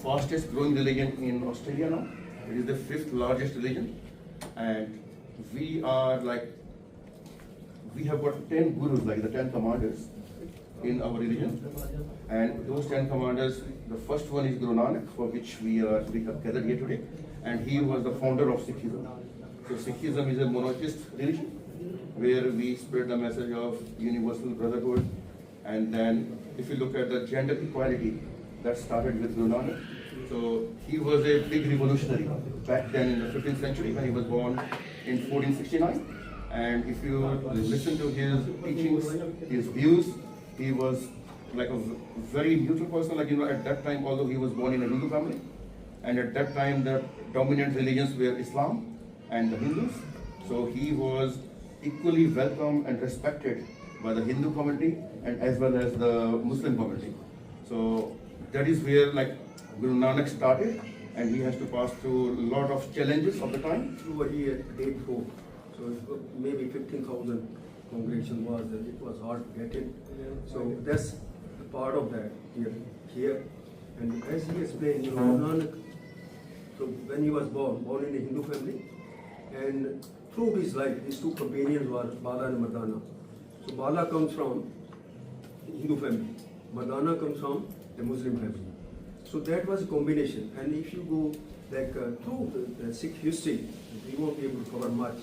fastest growing religion in Australia now. It is the 5th largest religion, and we have got 10 gurus, like the 10 commanders in our religion. And those 10 commanders, the first one is Guru Nanak, for which we have gathered here today, and he was the founder of Sikhism. So Sikhism is a monotheist religion where we spread the message of universal brotherhood. And then if you look at the gender equality, that started with Guru Nanak. So he was a big revolutionary back then in the 15th century when he was born in 1469. And if you listen to his teachings, his views, he was like a very neutral person. Like, at that time, although he was born in a Hindu family, and at that time the dominant religions were Islam and the Hindus. So he was equally welcome and respected by the Hindu community and as well as the Muslim community. So that is where Guru Nanak started, and he has to pass through a lot of challenges of the time. Through a year, day before, so maybe 15,000 congregation was there. It was hard to get in. So that's the part of that here. And as he explained, Guru Nanak, so when he was born in a Hindu family, and through his life, his two companions were Bala and Madana. So Bala comes from Hindu family, Madana comes from a Muslim family. So that was a combination. And if you go through the Sikh history, we won't be able to cover much.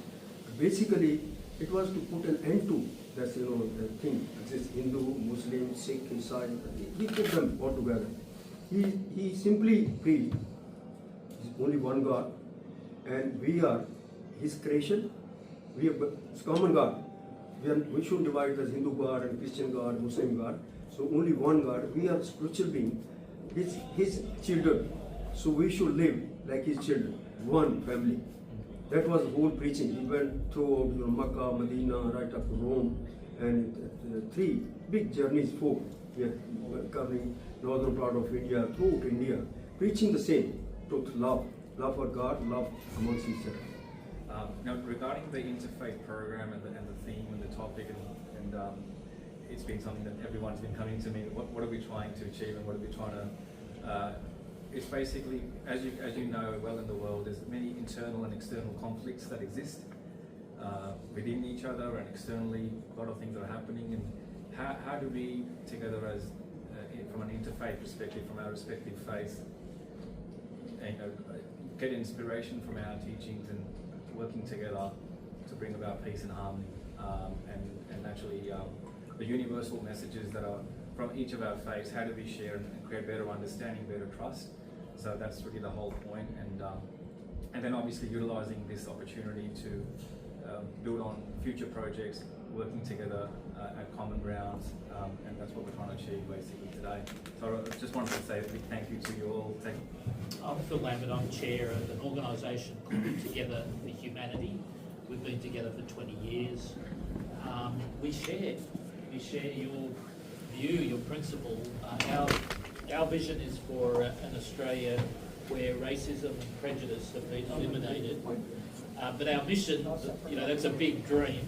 Basically, it was to put an end to that, the thing exists, Hindu, Muslim, Sikh, Isai. He put them all together. He simply preached only one God, and we are His creation. We are common God. We shouldn't divide as Hindu God and Christian God, Muslim God. So only one God. We are spiritual beings, His children. So we should live like His children, one family. That was the whole preaching. He went through Makkah, Medina, right up to Rome, and 3 big journeys, 4. We are covering northern part of India, throughout India, preaching the same truth, love for God, love amongst each other. Now, regarding the Interfaith program and the theme and the topic, and it's been something that everyone's been coming to me. What are we trying to achieve, and what are we trying to? It's basically, as you know well in the world, there's many internal and external conflicts that exist within each other and externally. A lot of things are happening, and how do we together, as from an interfaith perspective, from our respective faiths, get inspiration from our teachings and working together to bring about peace and harmony, and actually the universal messages that are from each of our faiths. How do we share and create better understanding, better trust? So that's really the whole point, and then obviously utilising this opportunity to build on future projects, working together at common grounds, and that's what we're trying to achieve basically today. So I just wanted to say a big thank you to you all. I'm Phil Lambert. I'm chair of an organisation called Together for Humanity. We've been together for 20 years. We share your view, your principle. Our vision is for an Australia where racism and prejudice have been eliminated. But our mission, that's a big dream.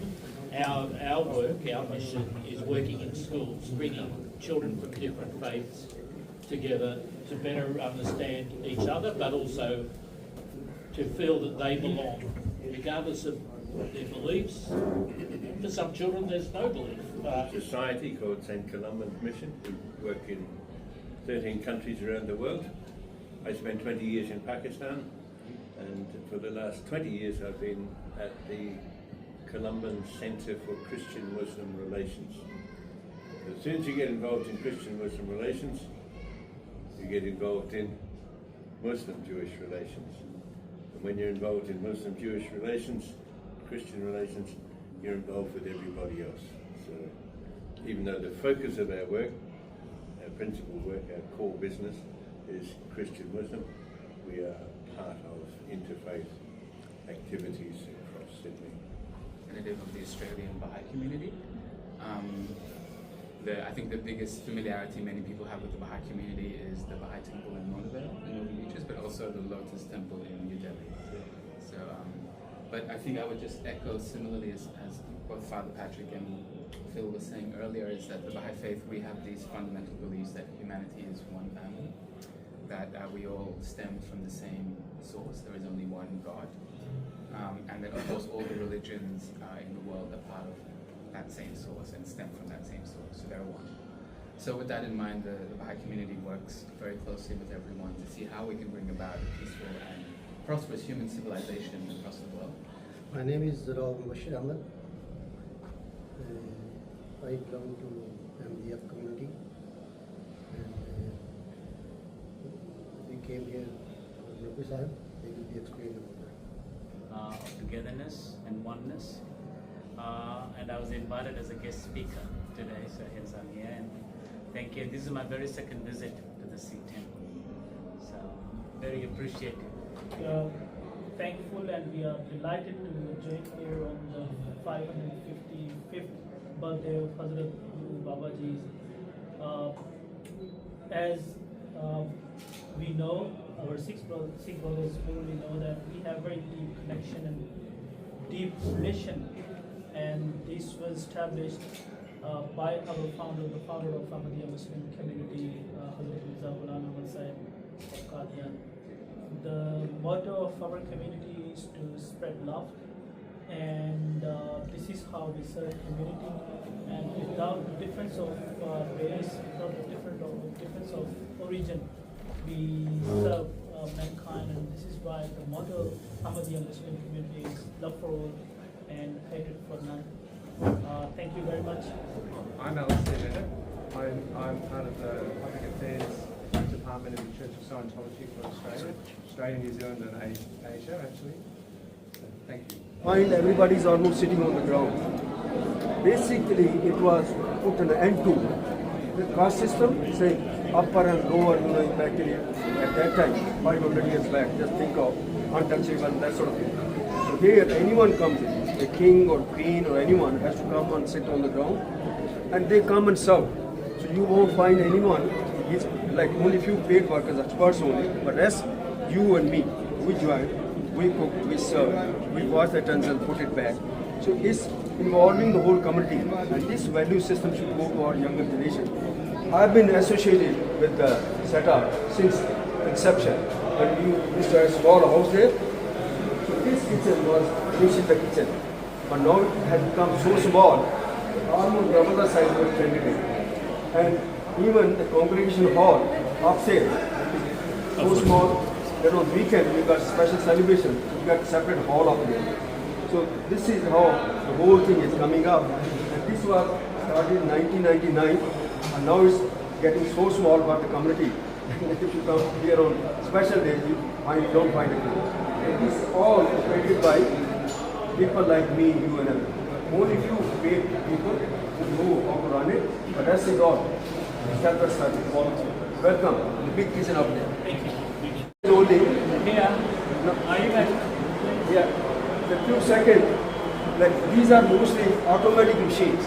Our work, our mission is working in schools, bringing children from different faiths together to better understand each other, but also to feel that they belong, regardless of their beliefs. For some children, there's no belief. Society called St. Columban's Mission. We work in 13 countries around the world. I spent 20 years in Pakistan, and for the last 20 years I've been at the Columban Centre for Christian-Muslim Relations. As soon as you get involved in Christian-Muslim relations, you get involved in Muslim-Jewish relations. And when you're involved in Muslim-Jewish relations, Christian relations, you're involved with everybody else. So even though the focus of our work, our principal work, our core business is Christian-Muslim, we are part of interfaith activities across Sydney. Representative of the Australian Baha'i community. I think the biggest familiarity many people have with the Baha'i community is the Baha'i temple in Monavale, in Northern Beaches, but also the Lotus Temple in New Delhi. So, but I think I would just echo similarly as both Father Patrick and Phil was saying earlier, is that the Baha'i faith, we have these fundamental beliefs that humanity is one family. that we all stem from the same source. There is only one God. And then, of course, all the religions in the world are part of that same source and stem from that same source. So they're one. So with that in mind, the Baha'i community works very closely with everyone to see how we can bring about a peaceful and prosperous human civilization across the world. My name is Bashir Ahmed. I belong to MDF community, and we came here for Nabi Sahib. They will be explaining about that. Of togetherness and oneness. And I was invited as a guest speaker today, so hence I'm here. And thank you. This is my very second visit to the Sikh temple, so very appreciative. We are thankful and we are delighted to join here on the 555th birthday of Hazrat Guru Babaji. As we know, our Sikh brothers probably know that we have very deep connection and deep relation, and this was established by our founder, the founder of Ahmadiyya Muslim community, Hazrat Gurdwara Sahib of Qadian. The motto of our community is to spread love, and this is how we serve community. And without the difference of race, without the difference of origin, we serve mankind. And this is why the motto of Ahmadiyya Muslim community is love for all and hatred for none. Thank you very much. I'm Alistair. I'm part of the Public Affairs Department of the Church of Scientology for Australia, New Zealand and Asia actually. So, thank you. Find everybody's almost sitting on the ground. Basically, it was put an end to the caste system, saying upper and lower, actually at that time, 500 years back, just think of untouchable, that sort of thing. So here, anyone comes in, the king or queen or anyone has to come and sit on the ground, and they come and serve. So you won't find anyone, it's like only few paid workers, experts only, but rest, you and me, we join, we cook, we serve, we wash the utensils, put it back. So it's involving the whole community, and this value system should go to our younger generation. I've been associated with the setup since inception. When we used to have a small house there, so this kitchen was the kitchen, but now it has become so small, almost double the size of the candidate. And even the congregation hall upstairs is so small that on weekend we got special celebration, we got a separate hall up there. So this is how the whole thing is coming up. And this was started in 1999, and now it's getting so small for the community. If you come here on special days, you don't find it. And this is all operated by people like me, you and others. Only few paid people who know how to run it, but that's it all. Separate service. Welcome. The big kitchen up there. Thank you. Only. Yeah. Are you guys? Yeah. The few seconds, like these are mostly automatic machines.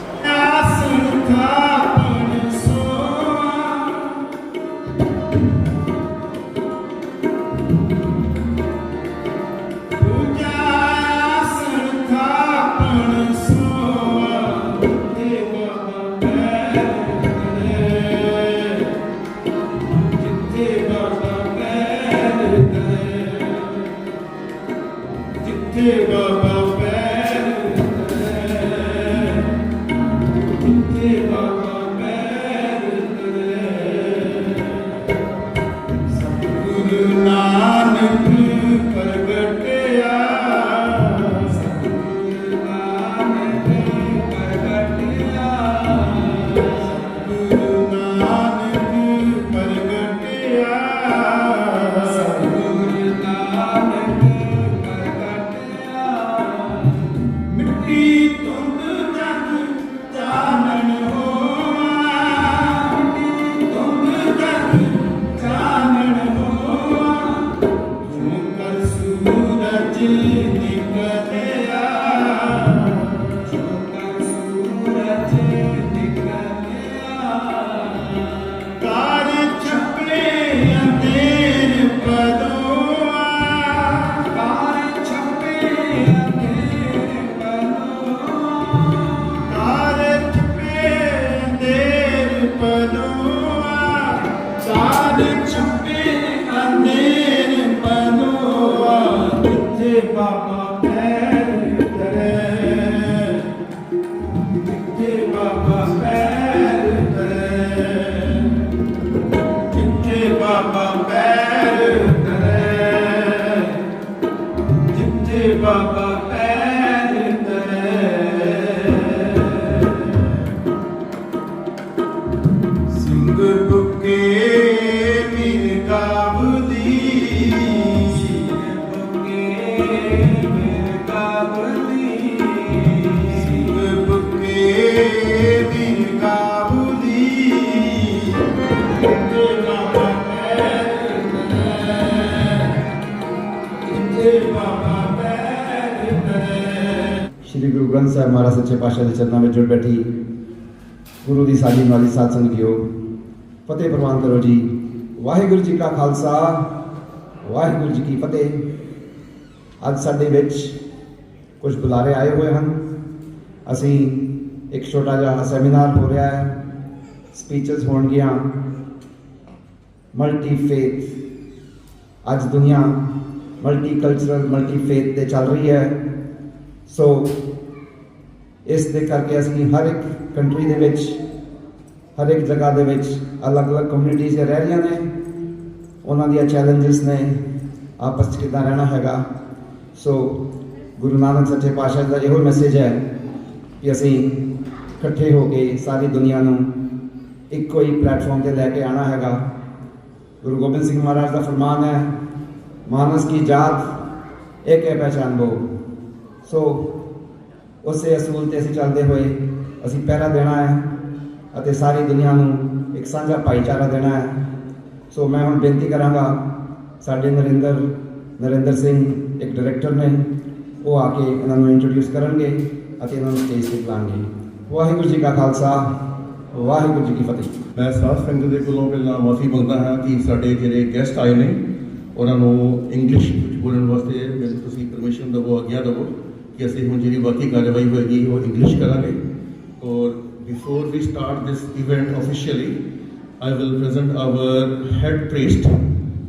Saad chupe बुके मीर काबुली सिंह बुके मीर काबुली सिंह बुके मीर काबुली श्री गुरु ग्रंथ साहिब महाराज सच्चे पातशाह के चरणों में जुड़ बैठी गुरु की साड़ी वाली साध संगतियों फतेह प्रवान करो जी। वाहिगुरु जी का खालसा वाहिगुरु जी की फतेह। अज साडे विच कुछ बुलारे आए हुए हैं। असी एक छोटा जिहा सैमीनार हो रहा है, स्पीचेस होणगियां मल्टी फेथ। अज दुनिया मल्टी कल्चरल मल्टी फेथ ते चल रही है। सो इस दे करके असीं हर एक कंट्री दे विच हर एक जगह दे विच अलग अलग कम्यूनिटीज़ रह रही ने, उन्हां दी चैलेंजिस ने आपस च किदां रहना हैगा। सो गुरु नानक सच्चे पातशाह का यहो मैसेज है कि असीं इकट्ठे होके सारी दुनिया नूं इक्को ही प्लेटफॉर्म ते लैके आना हैगा। गुरु गोबिंद सिंह महाराज का फरमान है, मानस की जात एक है पहचान वो। सो उसे असूल ते असीं चलते हुए असीं पहरा देना है अते सारी दुनिया नूं एक साझा भाईचारा देना है। सो मैं हुण बेनती करांगा साडे नरेंद्र सिंह एक डायरैक्टर ने, वो आके इन्होंने इंट्रोड्यूस करनगे अते इन्होंने स्टेज ते बुलाणगे। वाहिगुरू जी का खालसा वाहिगुरू जी की फतेह। मैं साध संगत के कोलों पहला माफ़ी मंगता हाँ कि साडे जिहड़े गेस्ट आए ने उन्होंने इंग्लिश बोलने वास्ते मैनूं तुसीं परमिशन दवो, आग्ञा दवो कि असीं हुण जिहड़ी बाकी कार्यवाही होएगी वो इंग्लिश करांगे। और before we start this event officially I will present our head priest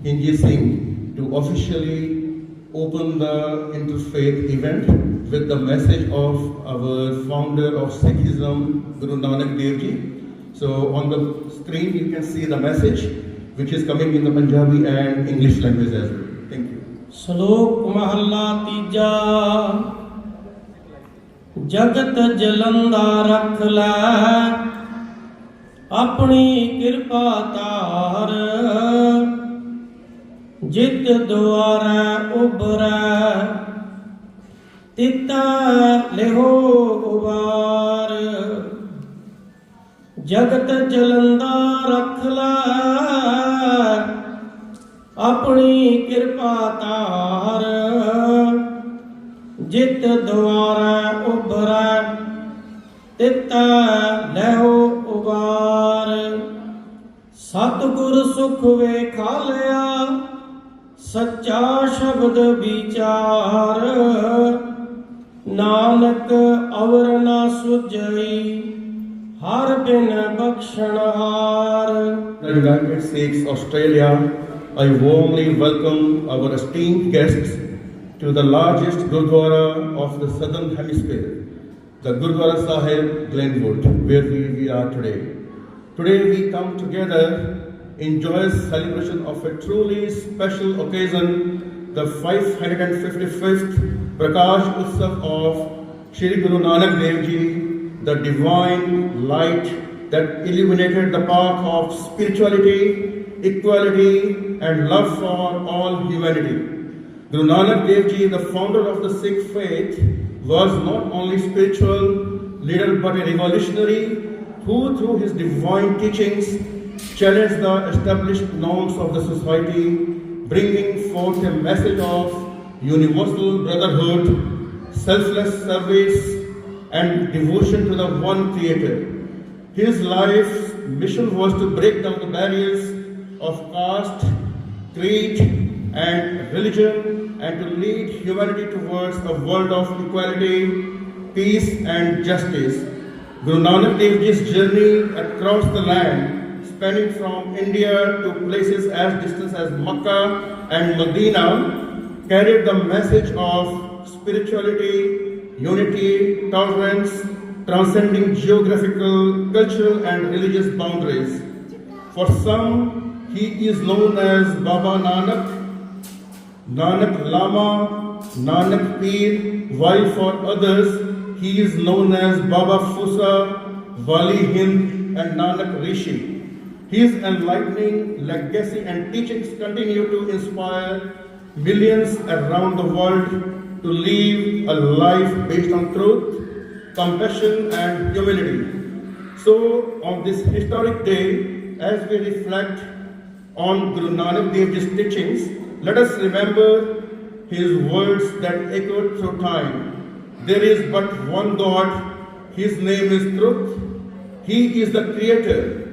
Sanjhe Singh to officially open the Interfaith event with the message of our founder of Sikhism, Guru Nanak Dev Ji. So on the screen you can see the message which is coming in the Punjabi and English language as well. Thank you. श्लोक महला तीजा जगत जलंदा रख लै अपनी कृपा तार जित द्वारा उभरै तिता लेहो उबार जगत जलंदा रख लै अपनी कृपा तार जित द्वारा उभरै तिता लेहो उबार सतगुर सुख वेखा लिया सच्चा शब्द विचार नानक अवर ना सुझई हर बिन बख्शण हार। The United States, Australia, I warmly welcome our esteemed guests to the largest Gurdwara of the Southern Hemisphere, the Gurdwara Sahib Glenwood, where we are today. Today we come together in joyous celebration of a truly special occasion, the 555th Parkash Utsav of Shri Guru Nanak Dev Ji, the divine light that illuminated the path of spirituality, equality and love for all humanity. Guru Nanak Dev Ji, the founder of the Sikh faith, was not only spiritual leader but a revolutionary who through his divine teachings challenged the established norms of the society, bringing forth a message of universal brotherhood, selfless service and devotion to the one Creator. His life's mission was to break down the barriers of caste, creed and religion and to lead humanity towards a world of equality, peace and justice. Guru Nanak Dev Ji's journey across the land, spanning from India to places as distant as Makkah and Medina, carried the message of spirituality, unity, tolerance, transcending geographical, cultural and religious boundaries. For some, he is known as Baba Nanak, Nanak Lama, Nanak Peer, while for others, he is known as Baba Fusa, Wali Hind and Nanak Rishi. His enlightening legacy and teachings continue to inspire millions around the world to live a life based on truth, compassion, and humility. So, on this historic day, as we reflect on Guru Nanak Dev Ji's teachings, let us remember his words that echoed through time. There is but one God, his name is truth. He is the creator,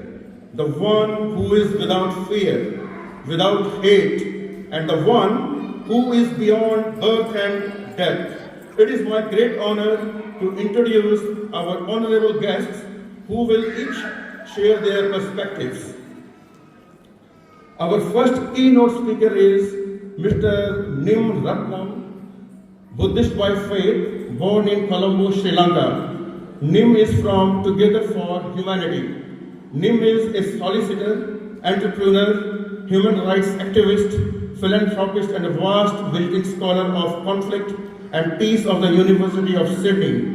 the one who is without fear, without hate, and the one who is beyond birth and death. It is my great honor to introduce our honorable guests who will each share their perspectives. Our first keynote speaker is Mr. Nim Ratnam, Buddhist by faith, born in Colombo, Sri Lanka. Nim is from Together for Humanity. Nim is a solicitor, entrepreneur, human rights activist, philanthropist, and a vast visiting scholar of conflict and peace of the University of Sydney.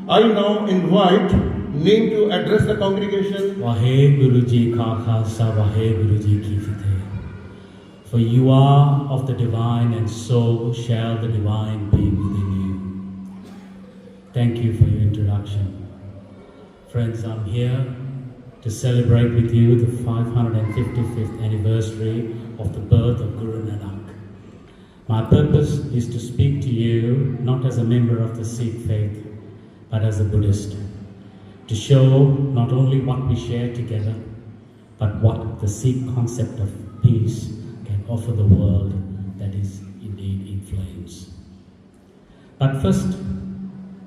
I now invite Nim to address the congregation. Vaheguru Ji Ka Khalsa, Vaheguru Ji Ki Fateh. For you are of the divine, and so shall the divine be within you. Thank you for your introduction. Friends, I'm here to celebrate with you the 555th anniversary of the birth of Guru Nanak. My purpose is to speak to you not as a member of the Sikh faith, but as a Buddhist, to show not only what we share together, but what the Sikh concept of peace can offer the world that is indeed in flames. But first,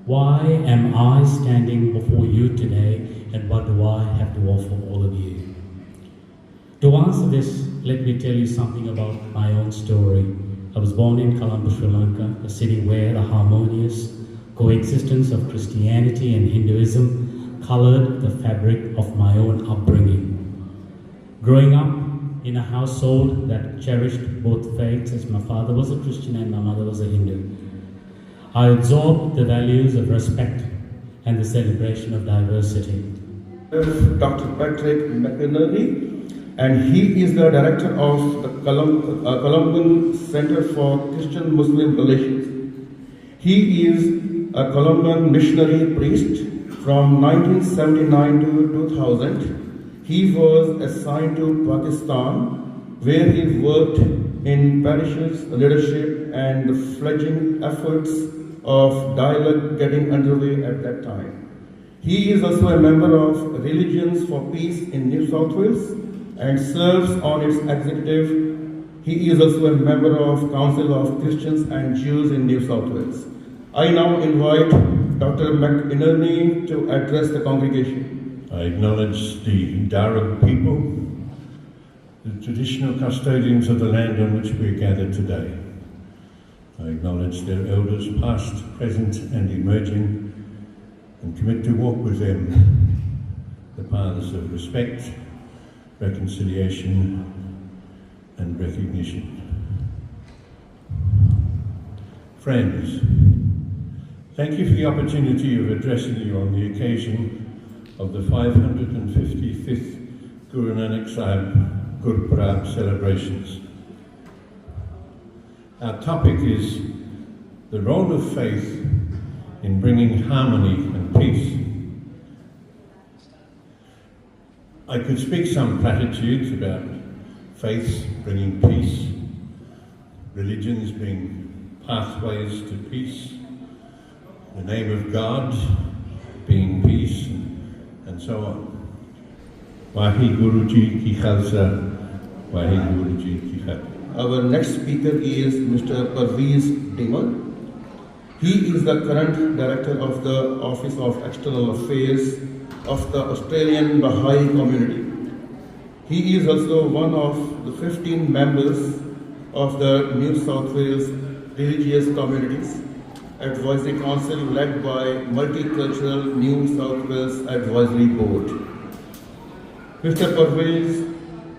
why am I standing before you today, and what do I have to offer all of you? To answer this, let me tell you something about my own story. I was born in Colombo, Sri Lanka, a city where the harmonious coexistence of Christianity and Hinduism colored the fabric of my own upbringing. Growing up in a household that cherished both faiths, as my father was a Christian and my mother was a Hindu, I absorbed the values of respect and the celebration of diversity. Dr. Patrick McInerney, and he is the director of the Colombian Center for Christian-Muslim Relations. He is a Colombian missionary priest from 1979 to 2000. He was assigned to Pakistan, where he worked in parishes, leadership, and the fledgling efforts of dialogue getting underway at that time. He is also a member of Religions for Peace in New South Wales and serves on its executive. He is also a member of Council of Christians and Jews in New South Wales. I now invite Dr. McInerney to address the congregation. I acknowledge the Darug people, the traditional custodians of the land on which we are gathered today. I acknowledge their elders, past, present, and emerging, and commit to walk with them the paths of respect, reconciliation, and recognition. Friends, thank you for the opportunity of addressing you on the occasion of the 555th Guru Nanak Sahib Purab celebrations. Our topic is the role of faith in bringing harmony and peace. I could speak some platitudes about faiths bringing peace, religions being pathways to peace, the name of God being peace, and so on. Vaheguru Ji Ki Khalsa, Vaheguru Ji Ki Fateh. Our next speaker is Mr. Parvez Dimar. He is the current director of the Office of External Affairs of the Australian Baha'i community. He is also one of the 15 members of the New South Wales Religious Communities Advisory Council led by Multicultural New South Wales Advisory Board. Mr. Parvez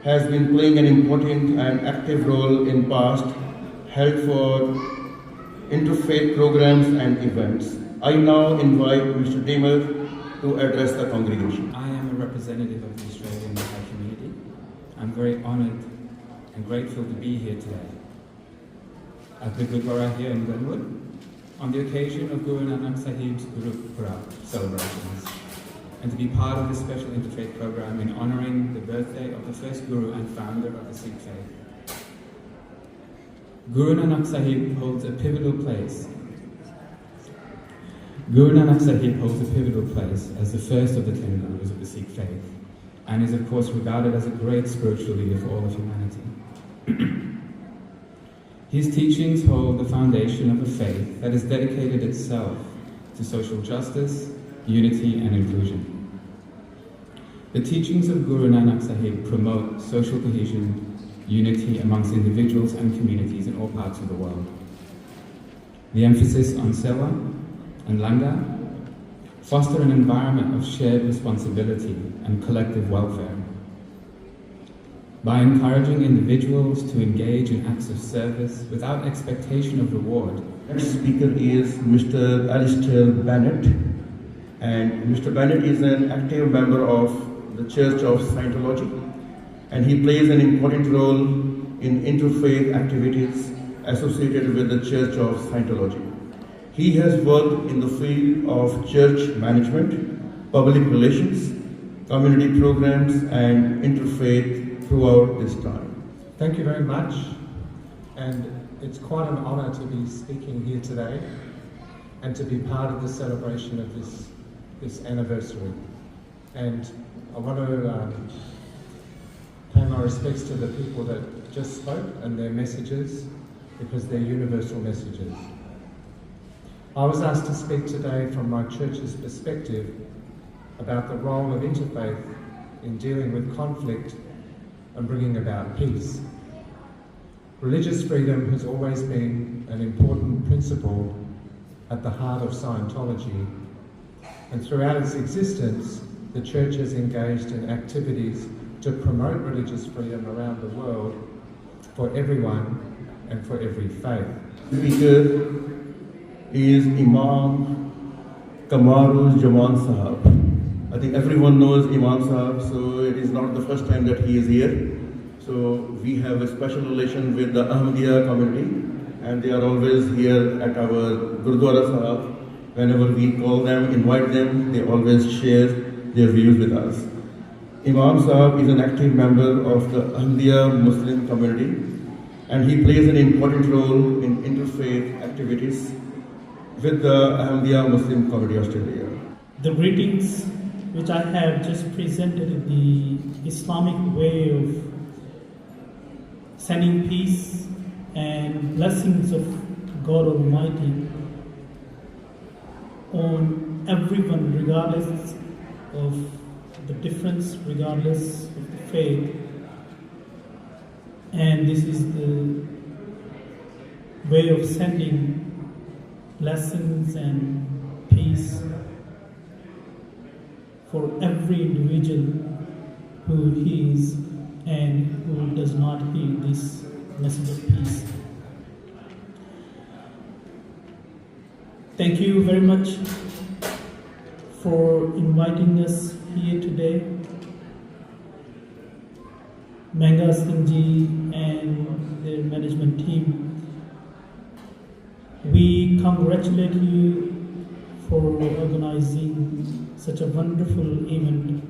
has been playing an important and active role in past held for interfaith programs and events. I now invite Mr. Dimar to address the congregation. I am a representative of the Australian Baha'i community. I'm very honoured and grateful to be here today at the Gurdwara here in Glenwood on the occasion of Guru Nanak Sahib's Purab celebrations, and to be part of this special interfaith program in honouring the birthday of the first Guru and founder of the Sikh faith. Guru Nanak Sahib holds a pivotal place. Guru Nanak Sahib holds a pivotal place as the first of the 10 Gurus of the Sikh faith, and is of course regarded as a great spiritual leader for all of humanity. His teachings hold the foundation of a faith that has dedicated itself to social justice, unity and inclusion. The teachings of Guru Nanak Sahib promote social cohesion, unity amongst individuals and communities in all parts of the world. The emphasis on sewa and langar foster an environment of shared responsibility and collective welfare. By encouraging individuals to engage in acts of service without expectation of reward. Next speaker is Mr. Alistair Bennett, and Mr. Bennett is an active member of the Church of Scientology, and he plays an important role in interfaith activities associated with the Church of Scientology. He has worked in the field of church management, public relations, community programs, and interfaith throughout this time. Thank you very much, and it's quite an honour to be speaking here today and to be part of the celebration of this anniversary. And I want to pay my respects to the people that just spoke and their messages, because they're universal messages. I was asked to speak today from my church's perspective about the role of interfaith in dealing with conflict and bringing about peace. Religious freedom has always been an important principle at the heart of Scientology, and throughout its existence, the Church has engaged in activities to promote religious freedom around the world for everyone and for every faith. Speaker is Imam Kamaruz Jaman Sahab. I think everyone knows Imam Sahab, so it is not the first time that he is here. So we have a special relation with the Ahmadiyya community, and they are always here at our Gurdwara Sahab. Whenever we call them, invite them, they always share their views with us. Imam Sahab is an active member of the Ahmadiyya Muslim community, and he plays an important role in interfaith activities with the Ahmadiyya Muslim community Australia. The greetings which I have just presented in the Islamic way of sending peace and blessings of God Almighty on everyone, regardless of the difference, regardless of the faith. And this is the way of sending blessings and peace for every individual who hears and who does not hear this message of peace. Thank you very much for inviting us here today. Manga Sanjhe and their management team, we congratulate you for organizing such a wonderful event,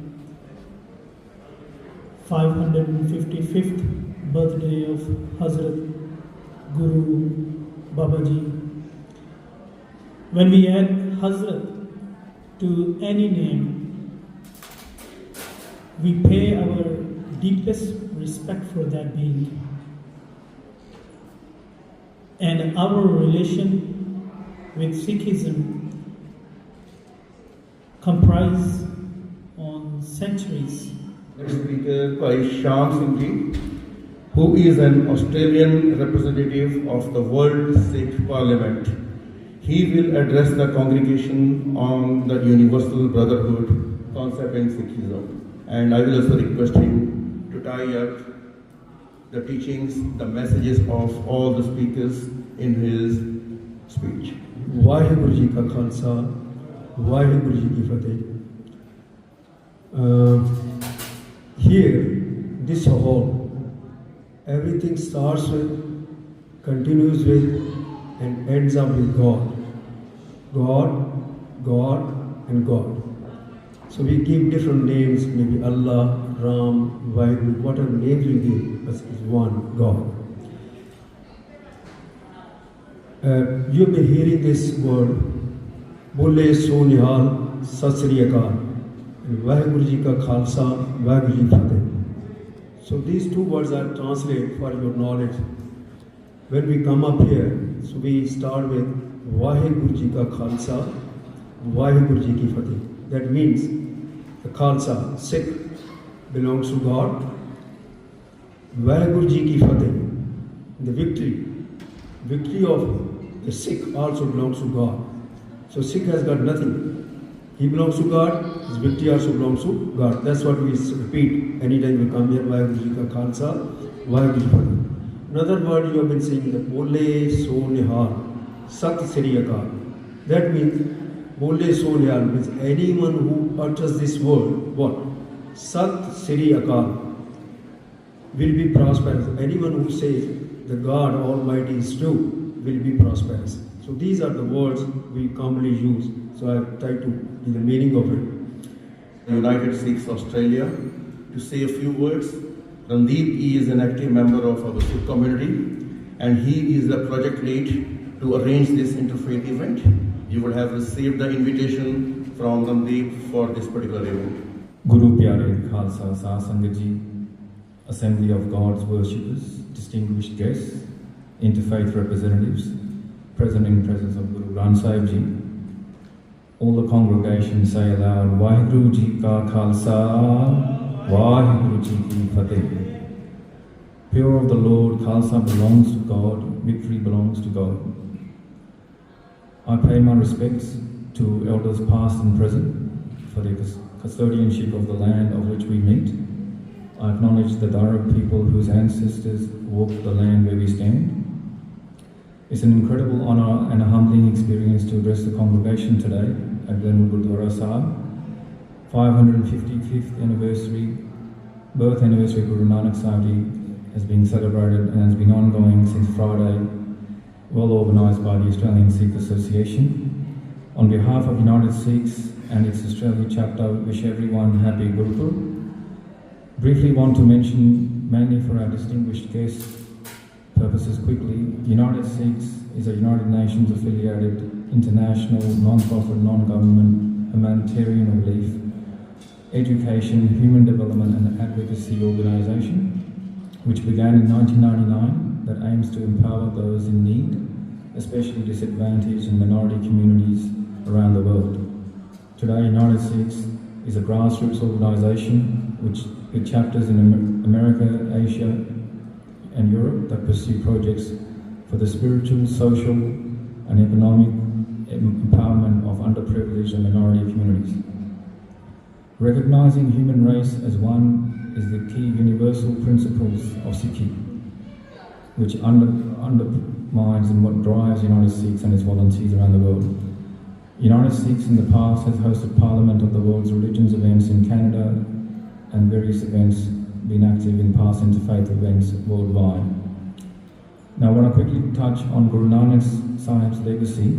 555th birthday of Hazrat Guru Babaji. When we add Hazrat to any name, we pay our deepest respect for that being. And our relation with Sikhism comprise on centuries. Next speaker by Shyam Singh, who is an Australian representative of the World Sikh Parliament. He will address the congregation on the universal brotherhood concept in Sikhism. And I will also request him to tie up the teachings, the messages of all the speakers in his speech. Vaheguru Ji Ka Khalsa, Vaheguru Ji Ki Fateh. Here, this hall, everything starts with, continues with, and ends up with God. God, God, and God. So we give different names, maybe Allah, Ram, Vaheguru, whatever names we give, but it's one God. You've been hearing this word, Bole So Nihal, Sat Sri Akal, and Vaheguru Ji Ka Khalsa, Vaheguru Ji Fateh. So these two words are translated for your knowledge. When we come up here, so we start with Vaheguru Ji Ka Khalsa, Vaheguru Ji Ki Fateh. That means the Khalsa, Sikh, belongs to God. Vaheguru Ji Ki Fateh, the victory of the Sikh also belongs to God. So Sikh has got nothing. He belongs to God, his victory also belongs to God. That's what we repeat anytime we come here, Vaheguru Ji Ka Khalsa, Vaheguru Ji Fateh. Another word you have been saying, the Bole So Nihal, Sat Sri Akal. That means, Bole So Nihal means anyone who utters this word, what? Sat Sri Akal, will be prosperous. Anyone who says the God Almighty is true will be prosperous. So these are the words we commonly use. So I try to give the meaning of it. United Sikhs Australia, to say a few words. Randeep is an active member of our Sikh community, and he is the project lead to arrange this interfaith event. You would have received the invitation from Randeep for this particular event. Guru Pyare Khalsa Sah Sangat Ji, Assembly of God's worshippers, distinguished guests, interfaith representatives, present in presence of Guru Granth Sahib Ji. All the congregation say aloud, Vaheguru Ji Ka Khalsa, Vaheguru Ji Ki Fateh. Pure of the Lord, Khalsa belongs to God, victory belongs to God. I pay my respects to elders past and present for their custodianship of the land of which we meet. I acknowledge the direct people whose ancestors walked the land where we stand. It's an incredible honour and a humbling experience to address the congregation today at Glenwood Gurdwara Sahib. 555th birth anniversary of Guru Nanak Sahib Ji has been celebrated and has been ongoing since Friday, well organised by the Australian Sikh Association. On behalf of United Sikhs and its Australia chapter, wish everyone happy Gurpurab. Briefly want to mention, mainly for our distinguished guests purposes quickly, United Sikhs is a United Nations affiliated international non-profit, non-government humanitarian relief, education, human development and advocacy organisation, which began in 1999 that aims to empower those in need, especially disadvantaged and minority communities around the world. Today, United Sikhs is a grassroots organisation with chapters in America, Asia and Europe that pursue projects for the spiritual, social and economic empowerment of underprivileged and minority communities. Recognising human race as one is the key universal principles of Sikhism, which undermines and what drives United Sikhs and its volunteers around the world. United Sikhs in the past has hosted Parliament of the World's Religions events in Canada and various events, been active in past interfaith events worldwide. Now I want to quickly touch on Guru Nanak Sahib's legacy.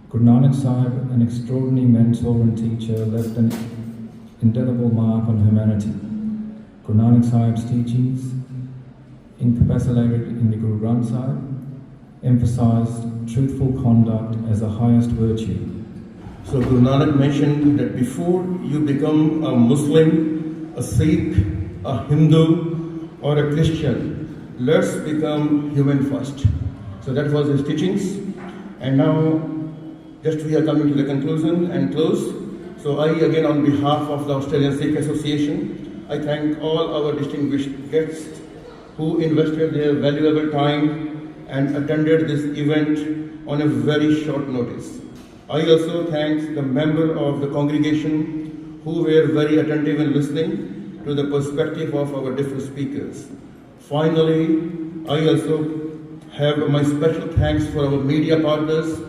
Guru Nanak Sahib, an extraordinary mentor and teacher, left an indelible mark on humanity. Guru Nanak Sahib's teachings, encapsulated in the Guru Granth Sahib, emphasized truthful conduct as the highest virtue. So Guru Nanak mentioned that before you become a Muslim, a Sikh, a Hindu or a Christian, let's become human first. So that was his teachings. And now just we are coming to the conclusion and close. So I again, on behalf of the Australian Sikh Association, I thank all our distinguished guests who invested their valuable time and attended this event on a very short notice. I also thank the members of the congregation who were very attentive in listening to the perspective of our different speakers. Finally, I also have my special thanks for our media partners.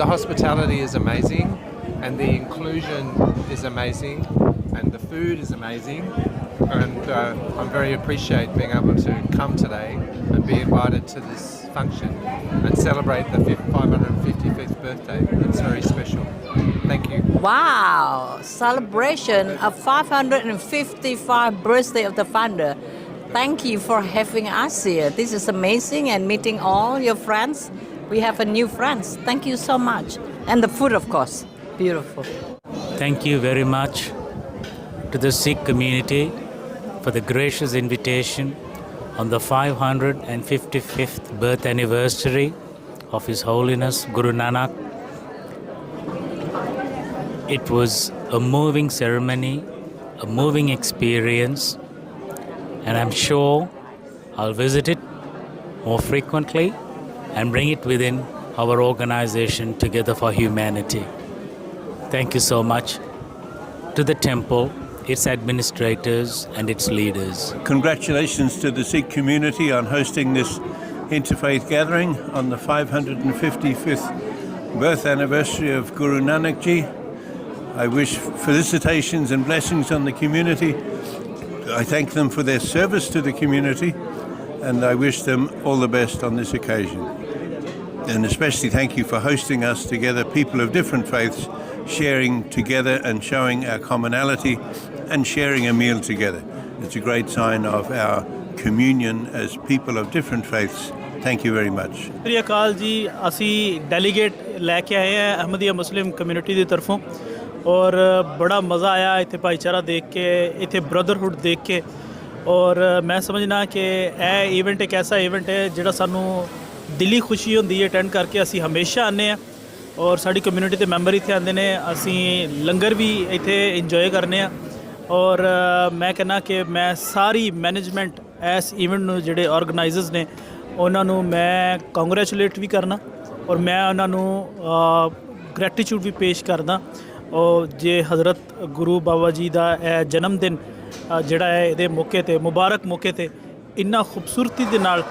hospitality is amazing, and the inclusion is amazing, and the food is amazing, and I'm very appreciate being able to come today and be invited to this function and celebrate the 555th birthday. It's very special. Thank you. Wow! Celebration of 555th birthday of the founder. Thank you for having us here. This is amazing, and meeting all your friends. We have a new friends. Thank you so much. And the food, of course, beautiful. Thank you very much to the Sikh community for the gracious invitation on the 555th birth anniversary of His Holiness Guru Nanak. It was a moving ceremony, a moving experience, and I'm sure I'll visit it more frequently and bring it within our organization Together for Humanity. Thank you so much to the temple, its administrators and its leaders. Congratulations to the Sikh community on hosting this interfaith gathering on the 555th birth anniversary of Guru Nanak Ji. I wish felicitations and blessings on the community. I thank them for their service to the community, and I wish them all the best on this occasion. And especially thank you for hosting us together, people of different faiths, sharing together and showing our commonality and sharing a meal together. It's a great sign of our communion as people of different faiths. Thank you very much. ਸਤਿ ਸ਼੍ਰੀ ਅਕਾਲ ਜੀ, ਅਸੀਂ delegate ਲੈ ਕੇ ਆਏ ਹਾਂ ਅਹਿਮਦੀਆ ਮੁਸਲਿਮ community ਦੀ ਤਰਫੋਂ ਔਰ ਬੜਾ ਮਜ਼ਾ ਆਇਆ ਇੱਥੇ ਭਾਈਚਾਰਾ ਦੇਖ ਕੇ, ਇੱਥੇ ਬ੍ਰਦਰਹੁੱਡ ਦੇਖ ਕੇ। ਔਰ ਮੈਂ ਸਮਝਣਾ ਕਿ ਇਹ ਈਵੈਂਟ ਇੱਕ ਐਸਾ ਈਵੈਂਟ ਹੈ ਜਿਹੜਾ ਸਾਨੂੰ ਦਿਲੀ ਖੁਸ਼ੀ ਹੁੰਦੀ ਹੈ ਅਟੈਂਡ ਕਰਕੇ। ਅਸੀਂ ਹਮੇਸ਼ਾ ਆਉਂਦੇ ਹਾਂ ਔਰ ਸਾਡੀ ਕਮਿਊਨਿਟੀ ਦੇ ਮੈਂਬਰ ਇੱਥੇ ਆਉਂਦੇ ਨੇ, ਅਸੀਂ ਲੰਗਰ ਵੀ ਇੱਥੇ ਇੰਜੋਏ ਕਰਨੇ ਆ। ਔਰ ਮੈਂ ਕਹਿੰਦਾ ਕਿ ਮੈਂ ਸਾਰੀ ਮੈਨੇਜਮੈਂਟ ਇਸ ਈਵੈਂਟ ਨੂੰ ਜਿਹੜੇ ਆਰਗੇਨਾਈਜ਼ਰਸ ਨੇ ਉਹਨਾਂ ਨੂੰ ਮੈਂ ਕੰਗ੍ਰੈਚੁਲੇਟ ਵੀ ਕਰਨਾ ਔਰ ਮੈਂ ਉਹਨਾਂ ਨੂੰ ਗ੍ਰੈਟੀਟਿਊਡ ਵੀ ਪੇਸ਼ ਕਰਦਾ। ਔਰ ਜੇ ਹਜ਼ਰਤ ਗੁਰੂ ਬਾਬਾ ਜੀ ਦਾ ਇਹ ਜਨਮ ਦਿਨ ਜਿਹੜਾ ਹੈ ਇਹਦੇ ਮੌਕੇ 'ਤੇ ਮੁਬਾਰਕ ਮੌਕੇ 'ਤੇ ਇੰਨਾ ਖੂਬਸੂਰਤੀ ਦੇ ਨਾਲ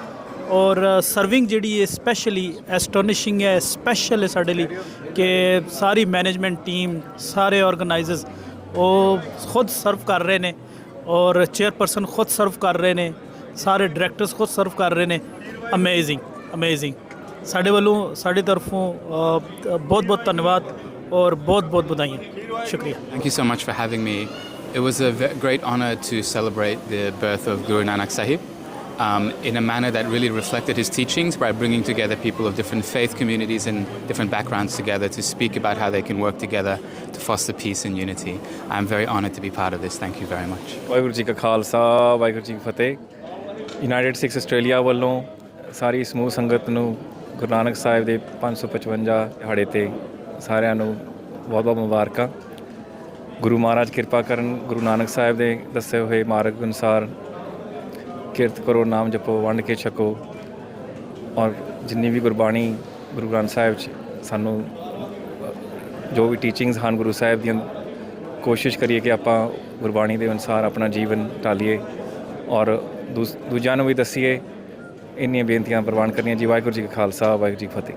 ਔਰ ਸਰਵਿੰਗ ਜਿਹੜੀ ਹੈ ਸਪੈਸ਼ਲੀ ਐਸਟੋਨਿਸ਼ਿੰਗ ਹੈ, ਸਪੈਸ਼ਲ ਹੈ ਸਾਡੇ ਲਈ ਕਿ ਸਾਰੀ ਮੈਨੇਜਮੈਂਟ ਟੀਮ, ਸਾਰੇ ਆਰਗੇਨਾਈਜ਼ਰਸ ਉਹ ਖੁਦ ਸਰਵ ਕਰ ਰਹੇ ਨੇ ਔਰ ਚੇਅਰਪਰਸਨ ਖੁਦ ਸਰਵ ਕਰ ਰਹੇ ਨੇ, ਸਾਰੇ ਡਾਇਰੈਕਟਰਸ ਖੁਦ ਸਰਵ ਕਰ ਰਹੇ ਨੇ। Amazing amazing. ਸਾਡੇ ਵੱਲੋਂ ਸਾਡੀ ਤਰਫੋਂ ਬਹੁਤ ਬਹੁਤ ਧੰਨਵਾਦ ਔਰ ਬਹੁਤ ਬਹੁਤ ਵਧਾਈਆਂ। ਸ਼ੁਕਰੀਆ। Thank you so much for having me. It was a great honor to celebrate the birth of Guru Nanak Sahib in a manner that really reflected his teachings by bringing together people of different faith communities and different backgrounds together to speak about how they can work together to foster peace and unity. I'm very honored to be part of this. Thank you very much. Waheguru ji ਕਾ ਖਾਲਸਾ, ਵਾਹਿਗੁਰੂ ਜੀ ਕੀ ਫਤਿਹ। United Sikhs Australia ਵੱਲੋਂ ਸਾਰੀ ਸਮੂਹ ਸੰਗਤ ਨੂੰ ਗੁਰੂ ਨਾਨਕ ਸਾਹਿਬ ਦੇ 555 ਦਿਹਾੜੇ 'ਤੇ ਸਾਰਿਆਂ ਨੂੰ ਬਹੁਤ ਬਹੁਤ ਮੁਬਾਰਕਾਂ। ਗੁਰੂ ਮਹਾਰਾਜ ਕਿਰਪਾ ਕਰਨ, ਗੁਰੂ ਨਾਨਕ ਸਾਹਿਬ ਦੇ ਦੱਸੇ ਹੋਏ ਮਾਰਗ ਅਨੁਸਾਰ ਕਿਰਤ ਕਰੋ, ਨਾਮ ਜਪੋ, ਵੰਡ ਕੇ ਛਕੋ ਔਰ ਜਿੰਨੀ ਵੀ ਗੁਰਬਾਣੀ ਗੁਰੂ ਗ੍ਰੰਥ ਸਾਹਿਬ 'ਚ ਸਾਨੂੰ ਜੋ ਵੀ ਟੀਚਿੰਗਸ ਹਨ ਗੁਰੂ ਸਾਹਿਬ ਦੀਆਂ, ਕੋਸ਼ਿਸ਼ ਕਰੀਏ ਕਿ ਆਪਾਂ ਗੁਰਬਾਣੀ ਦੇ ਅਨੁਸਾਰ ਆਪਣਾ ਜੀਵਨ ਢਾਲੀਏ ਔਰ ਦੂਜਿਆਂ ਨੂੰ ਵੀ ਦੱਸੀਏ। ਇੰਨੀਆਂ ਬੇਨਤੀਆਂ ਪ੍ਰਵਾਨ ਕਰਨੀਆਂ ਜੀ। ਵਾਹਿਗੁਰੂ ਜੀ ਕਾ ਖਾਲਸਾ, ਵਾਹਿਗੁਰੂ ਜੀ ਕੀ ਫਤਿਹ।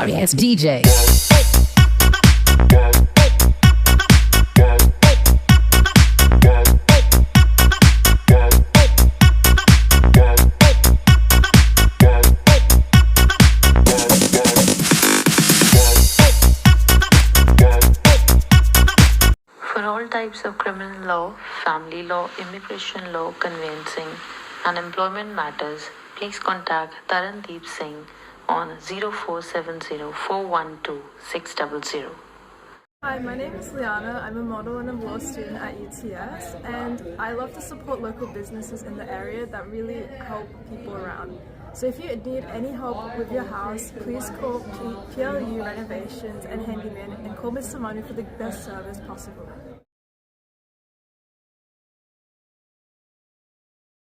sorry ass DJ. For all types of criminal law, family law, immigration law, conveyancing, and employment matters, please contact Tarandeep Singh on 0470 412 600. Hi, my name is Liana. I'm a model and a law student at UTS, and I love to support local businesses in the area that really help people around. So if you need any help with your house, please call PLU Renovations and Handyman and call Mr. Manu for the best service possible.